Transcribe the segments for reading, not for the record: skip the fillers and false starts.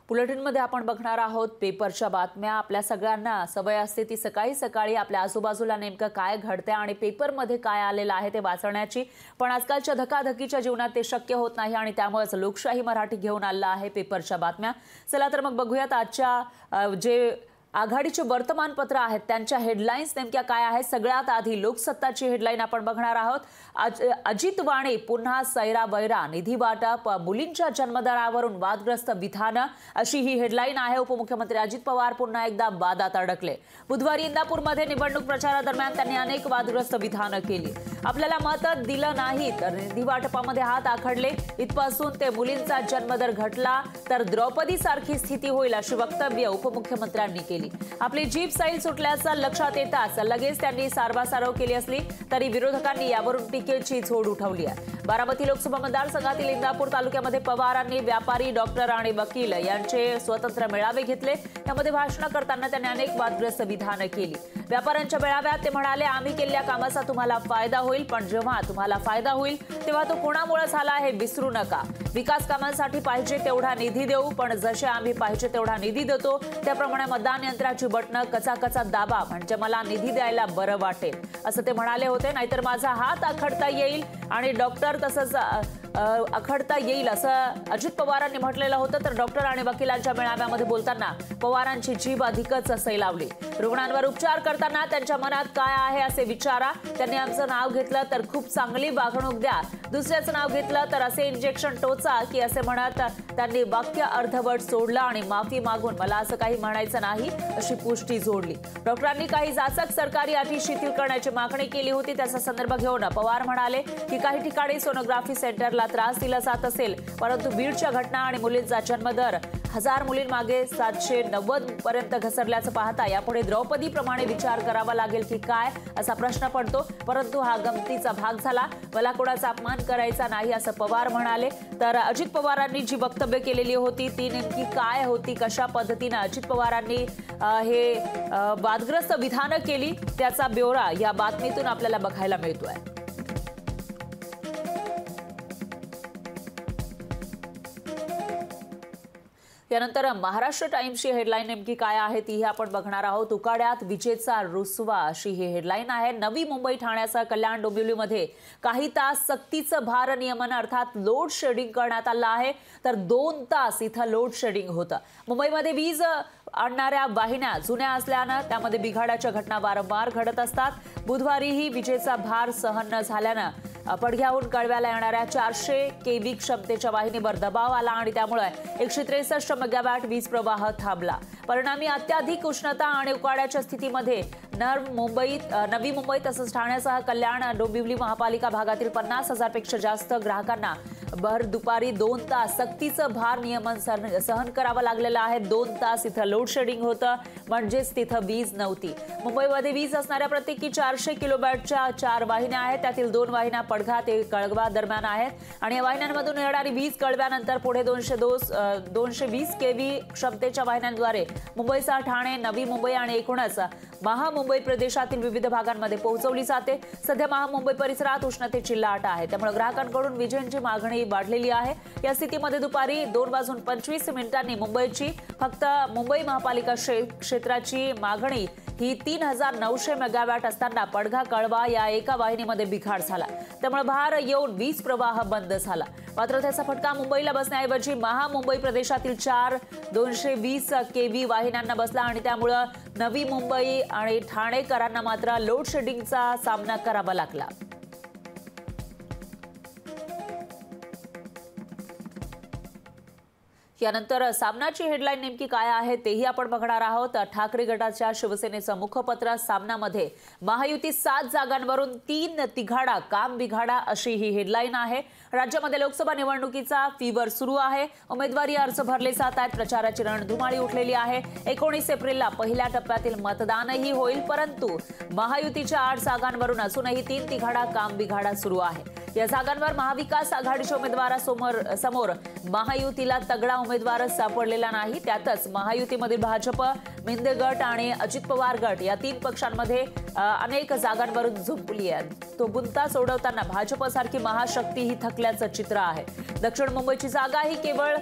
बुलेटिनमध्ये आपण बघणार आहोत पेपरच्या बातम्या। आपल्या सगळ्यांना सवय असते ती सकाळी सकाळी आपल्या आजूबाजूला नेमकं काय घडते आणि पेपरमध्ये काय आलेलं आहे ते वाचण्याची, पण आजकालच्या धकाधकीच्या जीवनात ते शक्य होत नाही आणि त्यामुळेच लोकशाही मराठी घेऊन आला आहे पेपरच्या बातम्या। चला तर मग बघूयात आजच्या जे आघाडीचे वर्तमानपत्र आहेत त्यांच्या हेडलाईन्स नेमक्या काय आहेत। सगळ्यात आधी लोकसत्ताची हेडलाईन आपण बघणार आहोत। अजित वाणी पुन्हा सैरा वैरा, निधी वाटप, मुलींच्या जन्मदरावरून वादग्रस्त विधान, अशी ही हेडलाईन आहे। उपमुख्यमंत्री अजित पवार पुन्हा एकदा वादात अडकले। बुधवारी इंदापूरमध्ये निवडणूक प्रचारादरम्यान त्यांनी अनेक वादग्रस्त विधानं केली। आपल्याला मत दिलं नाही तर निधी वाटपामध्ये हात आखडले, इथपासून ते मुलींचा जन्मदर घटला तर द्रौपदी सारखी स्थिती होईल, अशी वक्तव्य उपमुख्यमंत्र्यांनी केली। आपली जीप सैल सुटल्याचं लक्षात येताच लगेच त्यांनी सारवासारव केली असली तरी विरोधकांनी यावरून टीकेची झोड उठवली आहे। बारामती लोकसभा मतदारसंघातील इंदापूर तालुक्यामध्ये पवारांनी व्यापारी, डॉक्टर आणि वकील यांचे स्वतंत्र मेळावे घेतले। त्यामध्ये भाषण करताना त्यांनी अनेक वादग्रस्त विधानं केली। व्यापाऱ्यांच्या मेळाव्यात ते म्हणाले, आम्ही केलेल्या कामाचा तुम्हाला फायदा होईल, पण जेव्हा तुम्हाला फायदा होईल तेव्हा तो कोणामुळे झाला हे विसरू नका। विकास कामांसाठी पाहिजे तेवढा निधी देऊ, पण जसे आम्ही पाहिजे तेवढा निधी देतो त्याप्रमाणे मतदान यंत्राची बटणं कचाकचा दाबा, म्हणजे मला निधी द्यायला बरं वाटेल, असं ते म्हणाले होते। नाहीतर माझा हात आखडता येईल आणि डॉक्टर तसंच आखडता येईल, असं अजित पवारांनी म्हटलेलं होतं। तर डॉक्टर आणि वकिलांच्या मेळाव्यामध्ये बोलताना पवारांची जीभ अधिकच सैलावली। रुग्णांवर उपचार करताना त्यांच्या मनात काय आहे असे विचारा। त्यांनी आमचं नाव घेतलं तर खूप चांगली वागणूक द्या, दुसऱ्याचं नाव घेतलं तर असे इंजेक्शन टोचा की असे म्हणत त्यांनी वाक्य अर्धवट सोडलं आणि माफी मागून मला असं काही म्हणायचं नाही अशी पुष्टी जोडली। डॉक्टरांनी काही जाचक सरकारी अटी शिथिल करण्याची मागणी केली होती, त्याचा संदर्भ घेऊन पवार म्हणाले की काही ठिकाणी सोनोग्राफी सेंटरला त्रास दिला जात असेल, परंतु बीडच्या घटना आणि मुलींचा जन्मदर 1000 मुलींमागे 790 पर्यंत घसरल्याचं पाहता यापुढे द्रौपदीप्रमाणे विचार करावा लागेल की काय असा प्रश्न पडतो। परंतु हा गमतीचा भाग झाला, मला कोणाचा अपमान करायचा नाही असं पवार म्हणाले। तर अजित पवारांनी जी वक्तव्य केलेली होती ती नेमकी काय होती, कशा पद्धतीने अजित पवारांनी हे वादग्रस्त विधानं केली त्याचा ब्यौरा या बातमीतून आपल्याला बघायला मिळतोय। यानंतर महाराष्ट्र टाइम्सची हेडलाईन नेमकी काय आहे तीही आपण बघणार आहोत। उकाड्यात विजेचा रुसवा, अशी ही हेडलाईन आहे। नवी मुंबई ठाण्याचा कल्याण डोंबिवलीमध्ये काही तास सक्तीचं भारनियमन अर्थात लोड शेडिंग करण्यात आलं आहे, तर 2 तास इथं लोड शेडिंग होतं। मुंबईमध्ये वीज आणणाऱ्या वाहिन्या जुन्या असल्यानं त्यामध्ये बिघाडाच्या घटना वारंवार घडत असतात। बुधवारीही विजेचा भार सहन न झाल्यानं पडघ्याहून कळव्याला येणाऱ्या 400 केव्ही क्षमतेच्या वाहिनीवर दबाव आला आणि त्यामुळे 163 मेगावॅट वीज प्रवाह थांबला। परिणामी अत्याधिक उष्णता आणि उकाड्याच्या स्थितीमध्ये नवी मुंबई तसंच ठाण्यासह कल्याण डोंबिवली महापालिका भागातील 50,000 पेक्षा जास्त ग्राहकांना भर दुपारी 2 तास सक्तीचं भार नियमन सहन करावं लागलेलं आहे। 2 तास इथं लोड शेडिंग होतं, म्हणजेच तिथं वीज नव्हती। मुंबईमध्ये वीज असणाऱ्या प्रत्येकी 400 किलोवॅटच्या 4 वाहिन्या आहेत, त्यातील 2 वाहिन्या पडघा ते कळवा दरम्यान आहेत आणि या वाहिन्यांमधून येणारी वीज कळव्यानंतर पुढे 220 केव्ही क्षमतेच्या वाहिन्यांद्वारे मुंबईसह ठाणे, नवी मुंबई आणि एकूणच महामुंबई प्रदेशातील विविध भागांमध्ये पोहोचवली जाते। सध्या महामुंबई परिसरात उष्णतेची लाट आहे, त्यामुळे ग्राहकांकडून विजेची मागणी वाढलेली आहे। या स्थितीमध्ये दुपारी 2:25 मुंबईची फक्त मुंबई महापालिका क्षेत्राची मागणी ही 3900 मेगावॅट असताना पडघा कळवा या एका वाहिनीमध्ये बिघाड झाला, त्यामुळे भार येऊन वीज प्रवाह बंद झाला। मात्र त्याचा फटका मुंबईला बसण्याऐवजी महामुंबई प्रदेशातील 4 220 केव्ही वाहिन्यांना बसला आणि त्यामुळे नवी मुंबई आणि ठाणेकरांना मात्र लोड शेडिंगचा सामना करावा लागला। यानंतर सामनाची हेडलाईन नेमकी काय आहे तेही आपण बघणार आहोत। ठाकरे गटाच्या शिवसेनेचं मुखपत्र सामनामध्ये महायुती 7 जागांवरून 3 तिघाडा काम बिघाडा, अशी ही हेडलाईन आहे। राज्यामध्ये लोकसभा निवडणुकीचा फीवर सुरू आहे, उमेदवारी अर्ज भरले जात आहेत, प्रचाराची रणधुमाळी उठलेली आहे। 19 एप्रिलला पहिल्या टप्प्यातील मतदानही होईल, परंतु महायुतीच्या 8 जागांवरून अजूनही 3 तिघाडा काम बिघाडा सुरू आहे। या जागांवर महाविकास आघाडीच्या उमेदवारासमोर महायुतीला तगडा उमेदवार सापडलेला नाही, त्यातच महायुतीमधील भाजप मिंदे गट आणि अजित पवार गट या 3 पक्षांमध्ये अनेक जागांवरून झुंपली आहे। तो गुंता सोडवताना भाजपसारखी महाशक्ती ही थकल्याचं चित्र आहे। दक्षिण मुंबईची जागा ही केवळ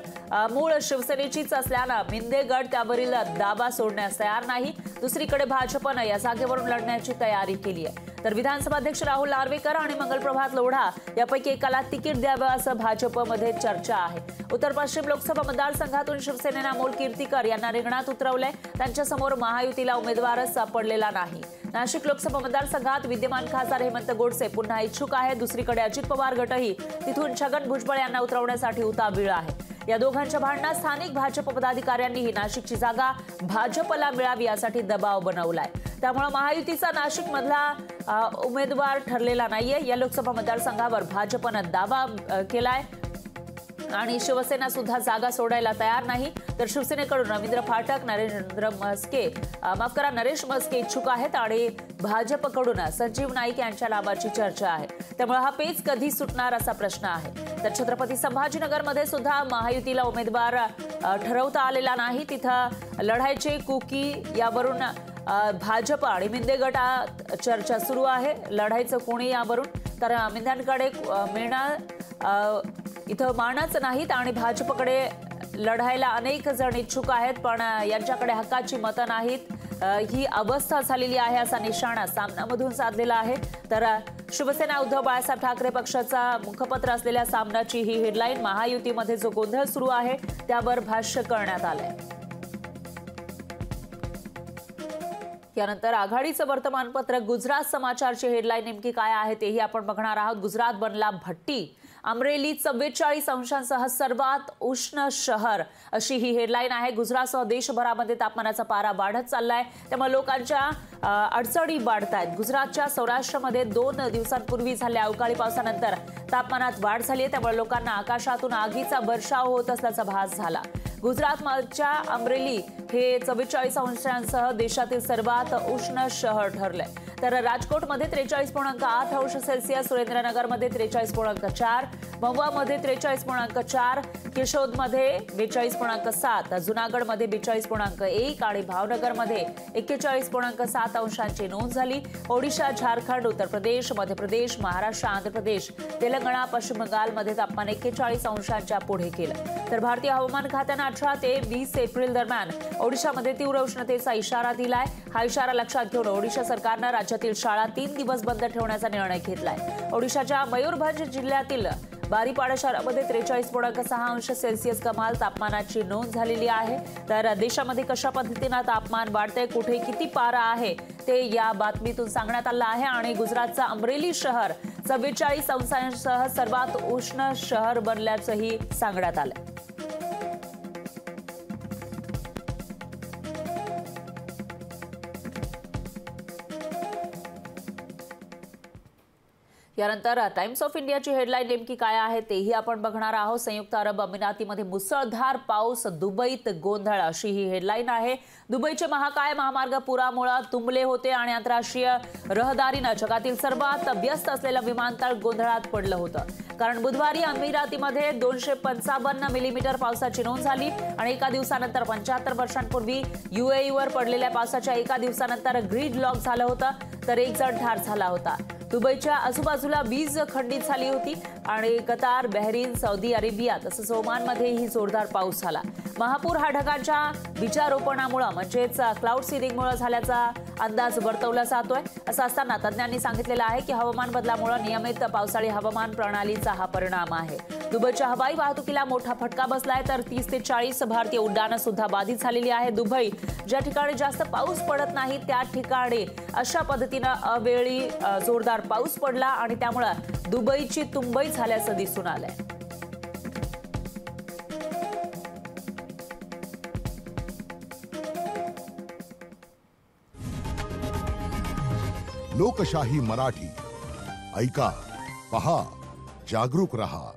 मूळ शिवसेनेचीच असल्यानं मिंदे गट त्यावरील दाबा सोडण्यास तयार नाही। दुसरीकडे भाजपनं या जागेवरून लढण्याची तयारी केली आहे। तर विधानसभा अध्यक्ष राहुल नार्वेकर आणि मंगलप्रभात लोढा यापैकी एकाला तिकीट द्यावं असं भाजपमध्ये चर्चा आहे। उत्तर पश्चिम लोकसभा मतदारसंघातून शिवसेनेनं अमोल कीर्तीकर यांना रिंगणात उतरवलंय। त्यांच्यासमोर महायुतीला उमेदवारच सापडलेला नाही। नाशिक लोकसभा मतदारसंघात विद्यमान खासदार हेमंत गोडसे पुन्हा इच्छुक आहेत। दुसरीकडे अजित पवार गटही तिथून छगन भुजबळ यांना उतरवण्यासाठी उतावीळ आहे। या दोघांच्या भांडणात स्थानिक भाजप पदाधिकाऱ्यांनीही नाशिकची जागा भाजपला मिळावी यासाठी दबाव बनवलाय। त्यामुळे महायुतीचा नाशिक मधला उमेदवार ठरलेला नाहीये। या लोकसभा मतदारसंघावर भाजपनं दावा केलाय आणि शिवसेना सुद्धा जागा सोडायला तयार नाही। तर शिवसेनेकडून रवींद्र फाटक, नरेश मस्के इच्छुक आहेत आणि भाजपकडून संजीव नाईक यांच्या नावाची चर्चा आहे। त्यामुळे हा पेच कधी सुटणार असा प्रश्न आहे। तर छत्रपती संभाजीनगरमध्ये सुद्धा महायुतीला उमेदवार ठरवता आलेला नाही। तिथं लढाईचे कुकी यावरून भाजप आणि मिंदे गटात चर्चा सुरू आहे। लढाईचं कोणी यावरून तर मिंद्यांकडे मिळणार इथं मानच नाहीत आणि भाजपकडे लढायला अनेक जण इच्छुक आहेत, पण यांच्याकडे हक्काची मतं नाहीत। ही अवस्था झालेली आहे असा निशाणा सामनामधून साधलेला आहे। तर शिवसेना उद्धव बाळासाहेब ठाकरे पक्षाचा मुखपत्र असलेल्या सामनाची ही हेडलाईन। महायुतीमध्ये जो गोंधळ सुरू आहे त्यावर भाष्य करण्यात आलंय। यानंतर आघाडीचं वर्तमानपत्र गुजरात समाचारची हेडलाईन नेमकी काय आहे तेही आपण बघणार आहोत। गुजरात बनला भट्टी, अमरेली 44 अंशांसह सर्वात उष्ण शहर अशी ही हेडलाईन आहे। गुजरातसह देशभरामध्ये तापमानाचा पारा वाढत चाललाय, त्यामुळे लोकांच्या अडचणी वाढत आहेत। गुजरातच्या सौराष्ट्रामध्ये 2 दिवसांपूर्वी झालेल्या अवकाळी पावसानंतर तापमानात वाढ झाली आहे, त्यामुळे लोकांना आकाशातून आगीचा वर्षाव होत असल्याचा भास झाला। गुजरातच्या अमरेली हे 44 अंशांसह देशातील सर्वात उष्ण शहर ठरलंय। तर राजकोटमध्ये 43.8 अंश सेल्सिअस, सुरेंद्रनगरमध्ये 43.4, महुवामध्ये 43.4, केशोदमध्ये 42.7, जुनागडमध्ये 42.1 आणि भावनगरमध्ये 41.7 अंशांची नोंद झाली। ओडिशा, झारखंड, उत्तर प्रदेश, मध्य प्रदेश, महाराष्ट्र, आंध्र प्रदेश, तेलंगणा, पश्चिम बंगालमध्ये तापमान 41 अंशांच्या पुढे केलं। तर भारतीय हवामान खात्यानं 18 ते 20 एप्रिल दरम्यान ओडिशामध्ये तीव्र उष्णतेचा इशारा दिलाय। हा इशारा लक्षात घेऊन ओडिशा सरकारनं राज्यातील शाळा 3 दिवस बंद ठेवण्याचा निर्णय घेतलाय। ओडिशाच्या मयूरभंज जिल्ह्यातील बारीपाडा शहरामध्ये 43.6 अंश सेल्सिअस कमाल तापमानाची नोंद झालेली आहे। तर देशामध्ये कशा पद्धतीने तापमान वाढतंय, कुठे किती पारा आहे ते या बातमीतून सांगण्यात आलं आहे। आणि गुजरातचं अमरेली शहर 44 अंशांसह सर्वात उष्ण शहर बनल्याचंही सांगण्यात आलं। यानंतर टाइम्स ऑफ इंडियाची हेडलाईन नेमकी काय आहे तेही आपण बघणार आहोत। संयुक्त अरब अमिरातीमध्ये मुसळधार पाऊस, दुबईत गोंधळ अशी ही हेडलाईन आहे। दुबईचे महाकाय महामार्ग पुरामुळे तुंबले होते आणि आंतरराष्ट्रीय रहदारीनं जगातील सर्वात व्यस्त असलेलं विमानतळ गोंधळात पडलं होतं, कारण बुधवारी अमिरातीमध्ये 255 मिलीमीटर पावसाची नोंद झाली आणि एका दिवसानंतर 75 वर्षांपूर्वी UAEवर पडलेल्या पावसाच्या एका दिवसानंतर ग्रीड लॉक झालं होतं, तर 1 जण ठार झाला होता। दुबईच्या आजूबाजूला वीज खंडित झाली होती आणि कतार, बहरीन, सौदी अरेबिया तसंच ओमानमध्येही जोरदार पाऊस झाला। महापूर हा ढगांच्या बीजारोपणामुळे म्हणजेच क्लाउड सीडिंगमुळे झाल्याचा अंदाज वर्तवला जातोय। असं असताना तज्ञांनी सांगितलेलं आहे की हवामान बदलामुळे नियमित पावसाळी हवामान प्रणालीचा हा परिणाम आहे। दुबईच्या हवाई वाहतुकीला मोठा फटका बसलाय, तर 30 ते 40 भारतीय उड्डाणं सुद्धा बाधित झालेली आहे। दुबई ज्या ठिकाणी जास्त पाऊस पडत नाही त्या ठिकाणी अशा पद्धतीनं अवेळी जोरदार पाऊस पडला आणि त्यामुळे दुबईची तुंबई झाल्याचं दिसून आलंय। लोकशाही मराठी ऐका, पहा, जागरूक रहा।